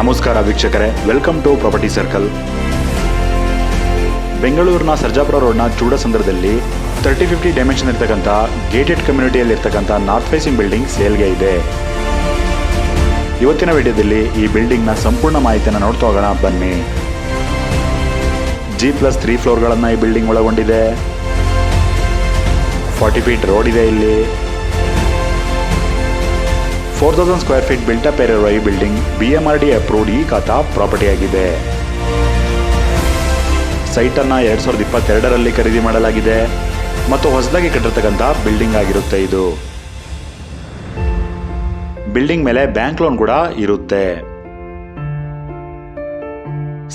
ನಮಸ್ಕಾರ ವೀಕ್ಷಕರೇ, welcome to property circle. ಬೆಂಗಳೂರಿನ ಸರ್ಜಾಪುರ ರೋಡ್ನ ಚೂಡಸಂದ್ರದಲ್ಲಿ 30-50 ಡೈಮೆನ್ಷನ್ ಇರ್ತಕ್ಕಂಥ ಗೇಟೆಡ್ ಕಮ್ಯುನಿಟಿಯಲ್ಲಿ ಇರ್ತಕ್ಕಂಥ ನಾರ್ತ್ ಫೇಸಿಂಗ್ ಬಿಲ್ಡಿಂಗ್ ಸೇಲ್ಗೆ ಇದೆ. ಇವತ್ತಿನ ವಿಡಿಯೋದಲ್ಲಿ ಈ ಬಿಲ್ಡಿಂಗ್ನ ಸಂಪೂರ್ಣ ಮಾಹಿತಿಯನ್ನು ನೋಡ್ತಾ ಹೋಗೋಣ ಬನ್ನಿ. G+3 ಫ್ಲೋರ್ಗಳನ್ನು ಈ ಬಿಲ್ಡಿಂಗ್ ಒಳಗೊಂಡಿದೆ. 40 ಫೀಟ್ ರೋಡ್ ಇದೆ. ಇಲ್ಲಿ 4000 ಸ್ಕ್ವೇರ್ ಫೀಟ್ ಬಿಲ್ಟ್ ಅಪ್ ಇರುವ ಈ ಬಿಲ್ಡಿಂಗ್ BMRD ಅಪ್ರೂವ್ಡ್ ಈ ಖಾತಾ ಪ್ರಾಪರ್ಟಿ ಆಗಿದೆ. ಸೈಟನ್ನು 2022ರಲ್ಲಿ ಖರೀದಿ ಮಾಡಲಾಗಿದೆ ಮತ್ತು ಹೊಸದಾಗಿ ಕಟ್ಟಿರ್ತಕ್ಕಂಥ ಬಿಲ್ಡಿಂಗ್ ಆಗಿರುತ್ತೆ. ಇದು ಬಿಲ್ಡಿಂಗ್ ಮೇಲೆ ಬ್ಯಾಂಕ್ ಲೋನ್ ಕೂಡ ಇರುತ್ತೆ.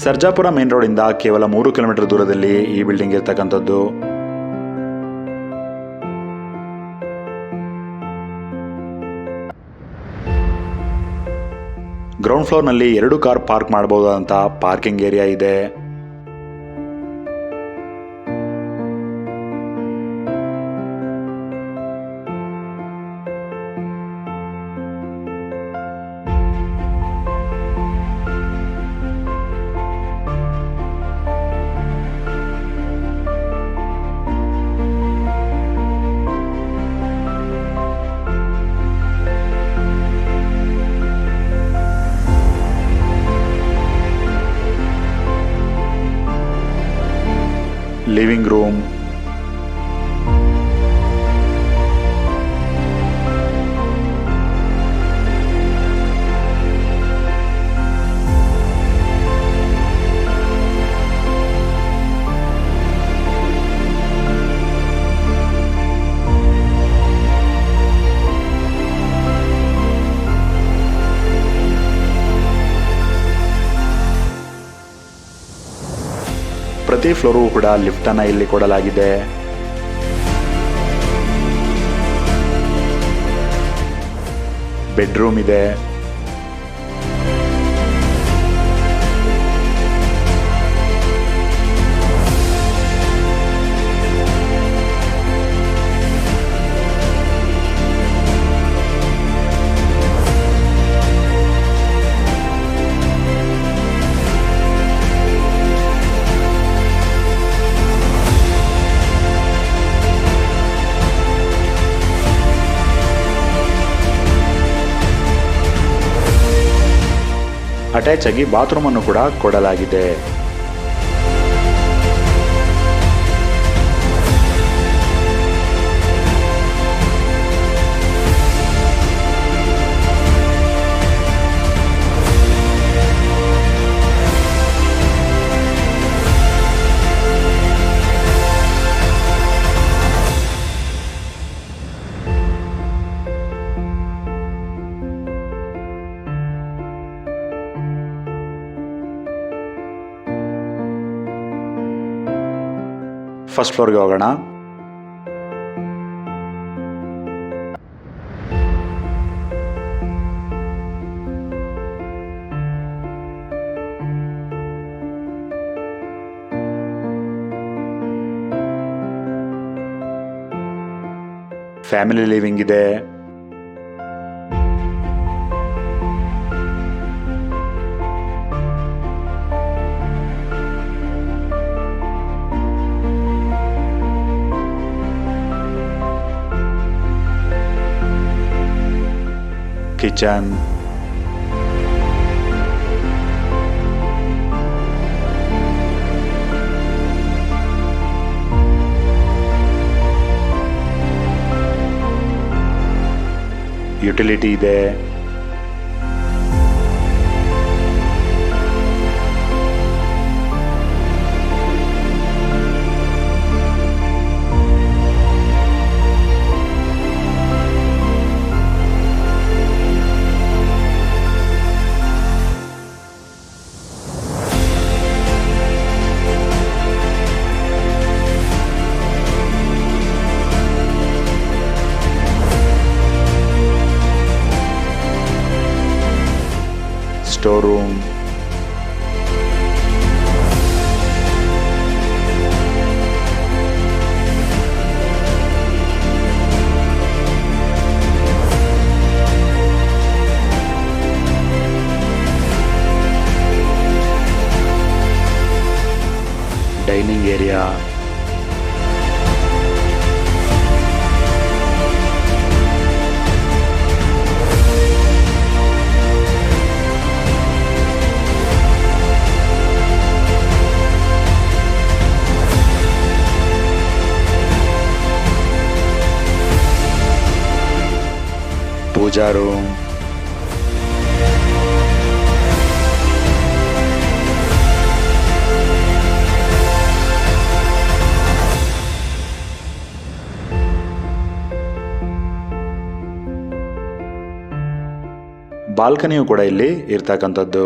ಸರ್ಜಾಪುರ ಮೇನ್ ರೋಡ್ ಇಂದ ಕೇವಲ 3 ಕಿಲೋಮೀಟರ್ ದೂರದಲ್ಲಿ ಈ ಬಿಲ್ಡಿಂಗ್ ಇರ್ತಕ್ಕಂಥದ್ದು. ಗ್ರೌಂಡ್ ಫ್ಲೋರ್ನಲ್ಲಿ 2 ಕಾರ್ ಪಾರ್ಕ್ ಮಾಡಬಹುದಾದಂಥ ಪಾರ್ಕಿಂಗ್ ಏರಿಯಾ ಇದೆ. ಲಿವಿಂಗ್ ರೂಮ್, ಪ್ರತಿ ಫ್ಲೋರು ಕೂಡ ಲಿಫ್ಟ್ ಅನ್ನ ಇಲ್ಲಿ ಕೊಡಲಾಗಿದೆ. ಬೆಡ್ರೂಮ್ ಇದೆ. ಅಟ್ಯಾಚ್ ಆಗಿ ಬಾತ್ರೂಮ್ ಅನ್ನು ಕೂಡ ಕೊಡಲಾಗಿದೆ. ಫಸ್ಟ್ ಫ್ಲೋರ್ಗೆ ಹೋಗೋಣ. ಫ್ಯಾಮಿಲಿ ಲಿವಿಂಗ್ ಇದೆ. ಕಿಚನ್, ಯುಟಿಲಿಟಿ ಇದೆ. Store room, area. Pooja room, ಬಾಲ್ಕನಿಯು ಕೂಡ ಇಲ್ಲಿ ಇರ್ತಕ್ಕಂಥದ್ದು.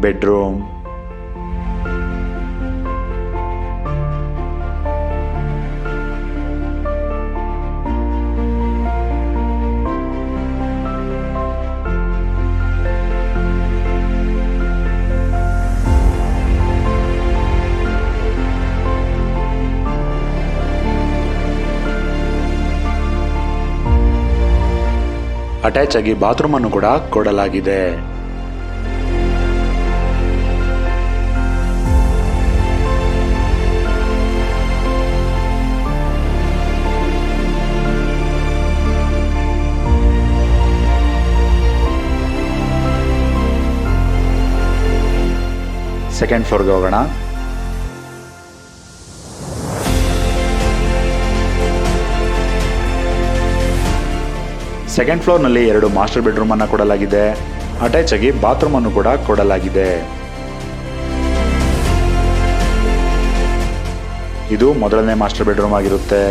ಬೆಡ್ರೂಮ್, ಅಟ್ಯಾಚ್ ಆಗಿ ಬಾತ್ರೂಮ್ ಅನ್ನು ಕೂಡ ಕೊಡಲಾಗಿದೆ. ಸೆಕೆಂಡ್ ಫ್ಲೋರ್ಗೆ ಹೋಗೋಣ. ಸೆಕೆಂಡ್ ಫ್ಲೋರ್ನಲ್ಲಿ 2 ಮಾಸ್ಟರ್ ಬೆಡ್ರೂಮ್ ಅನ್ನು ಕೊಡಲಾಗಿದೆ. ಅಟ್ಯಾಚ್ ಆಗಿ ಬಾತ್ರೂಮ್ ಅನ್ನು ಕೂಡ ಕೊಡಲಾಗಿದೆ. ಇದು ಮೊದಲನೇ ಮಾಸ್ಟರ್ ಬೆಡ್ರೂಮ್ ಆಗಿರುತ್ತೆ.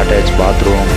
ಅಟ್ಯಾಚ್ ಬಾತ್ರೂಮ್,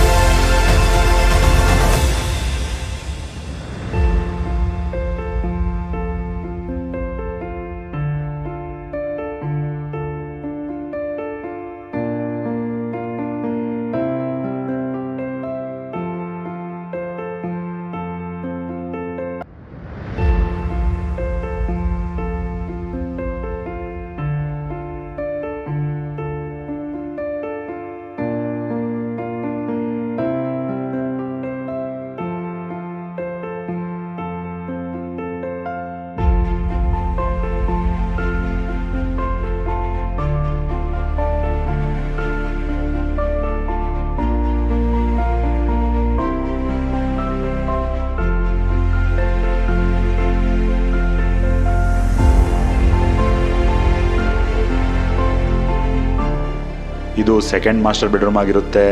ಇದು ಸೆಕೆಂಡ್ ಮಾಸ್ಟರ್ ಬೆಡ್ರೂಮ್ ಆಗಿರುತ್ತೆ.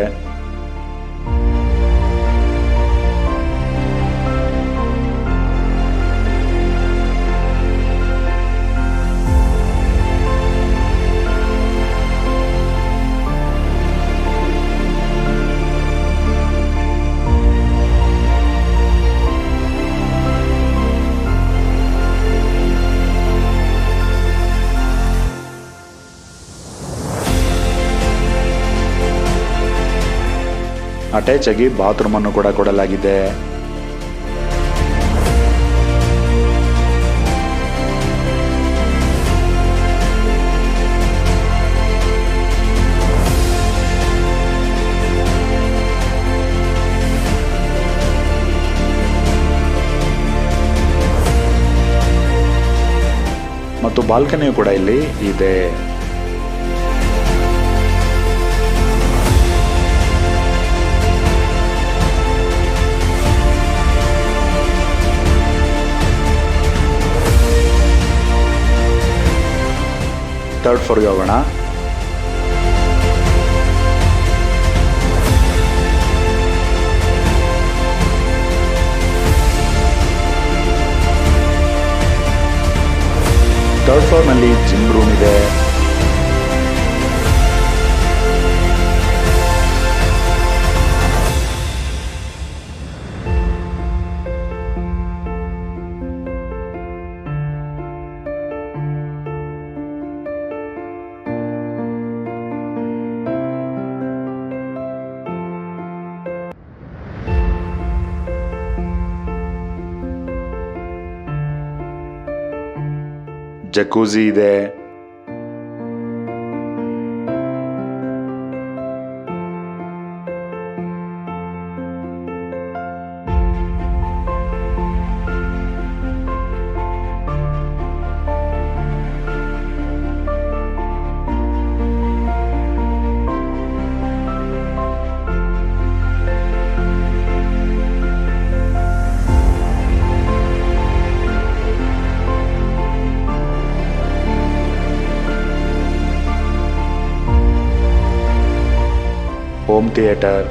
ಅಟ್ಯಾಚ್ ಆಗಿ ಬಾತ್ರೂಮ್ ಅನ್ನು ಕೂಡ ಕೊಡಲಾಗಿದೆ. ಮತ್ತು ಬಾಲ್ಕನಿಯು ಕೂಡ ಇಲ್ಲಿ ಇದೆ. ಥರ್ಡ್ ಫ್ಲೋರ್ಗೆ ಹೋಗೋಣ. ಥರ್ಡ್ ಫ್ಲೋರ್ನಲ್ಲಿ ಜಿಮ್ ರೂಮ್ ಇದೆ. ಜಕೂಜಿ ಇದೆ. Home theatre.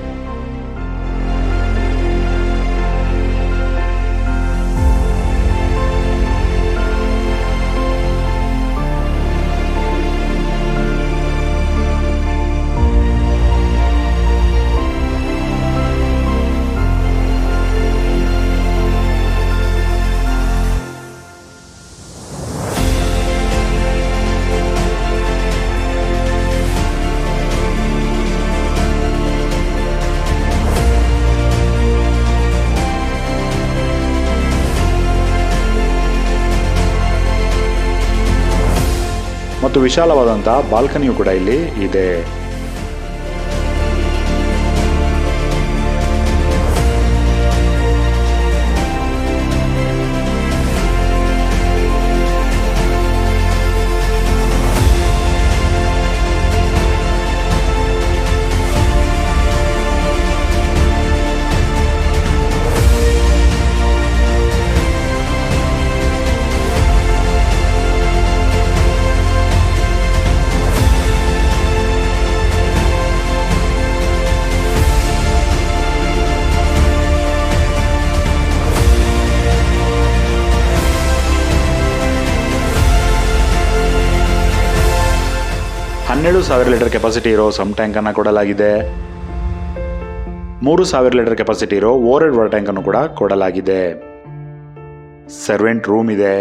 ಮತ್ತು ವಿಶಾಲವಾದಂಥ ಬಾಲ್ಕನಿಯು ಕೂಡ ಇಲ್ಲಿ ಇದೆ. ಹನ್ನೆರಡು ಸಾವಿರ ಲೀಟರ್ ಕೆಪಾಸಿಟಿ ಇರೋ ಸಮ್ ಟ್ಯಾಂಕ್ ಅನ್ನು ಕೊಡಲಾಗಿದೆ. 3000 ಲೀಟರ್ ಕೆಪಾಸಿಟಿ ಇರೋ ಓವರ್ಹೆಡ್ ವಾಟರ್ ಟ್ಯಾಂಕ್ ಅನ್ನು ಕೂಡ ಕೊಡಲಾಗಿದೆ. ಸರ್ವೆಂಟ್ ರೂಮ್ ಇದೆ.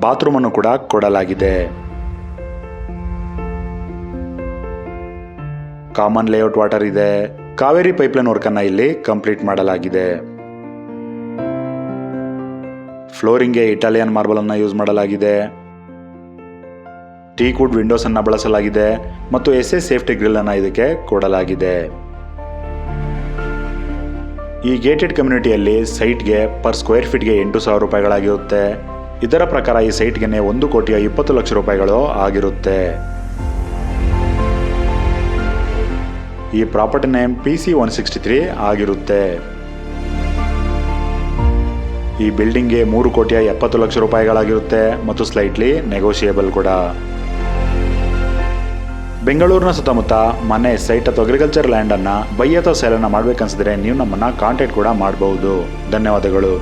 ಬಾತ್ರೂಮ್ ಅನ್ನು ಕೂಡ ಕೊಡಲಾಗಿದೆ. ಕಾಮನ್ ಲೇಔಟ್ ವಾಟರ್ ಇದೆ. ಕಾವೇರಿ ಪೈಪ್ಲೈನ್ ವರ್ಕ್ ಅನ್ನ ಇಲ್ಲಿ ಕಂಪ್ಲೀಟ್ ಮಾಡಲಾಗಿದೆ. ಫ್ಲೋರಿಂಗ್ಗೆ ಇಟಾಲಿಯನ್ ಮಾರ್ಬಲ್ ಅನ್ನು ಯೂಸ್ ಮಾಡಲಾಗಿದೆ. ಟೀಕ್ ವುಡ್ ವಿಂಡೋಸ್ ಅನ್ನು ಬಳಸಲಾಗಿದೆ ಮತ್ತು SS ಸೇಫ್ಟಿ ಗ್ರಿಲ್ ಅನ್ನು ಇದಕ್ಕೆ ಕೊಡಲಾಗಿದೆ. ಈ ಗೇಟೆಡ್ ಕಮ್ಯುನಿಟಿಯಲ್ಲಿ ಸೈಟ್ಗೆ ಪರ್ ಸ್ಕ್ವೇರ್ ಫೀಟ್ಗೆ 8,000 ರೂಪಾಯಿಗಳಾಗಿರುತ್ತೆ. ಇದರ ಪ್ರಕಾರ ಈ ಸೈಟ್ಗೆ 1,20,20,00,000 ರೂಪಾಯಿಗಳು ಆಗಿರುತ್ತೆ. ಈ ಪ್ರಾಪರ್ಟಿ ನೇಮ್ PC163 ಆಗಿರುತ್ತೆ. ಈ ಬಿಲ್ಡಿಂಗ್ಗೆ 3,70,00,000 ರೂಪಾಯಿಗಳಾಗಿರುತ್ತೆ ಮತ್ತು ಸ್ಲೈಟ್ಲಿ ನೆಗೋಷಿಯೇಬಲ್ ಕೂಡ. ಬೆಂಗಳೂರಿನ ಸುತ್ತಮುತ್ತ ಮನೆ, ಸೈಟ್ ಅಥವಾ ಅಗ್ರಿಕಲ್ಚರ್ ಲ್ಯಾಂಡ್ ಅನ್ನ ಬೈ ಅಥವಾ ಸೇಲ್ ಅನ್ನ ಮಾಡ್ಬೇಕನ್ಸಿದ್ರೆ ನೀವು ನಮ್ಮನ್ನ ಕಾಂಟ್ಯಾಕ್ಟ್ ಕೂಡ ಮಾಡಬಹುದು. ಧನ್ಯವಾದಗಳು.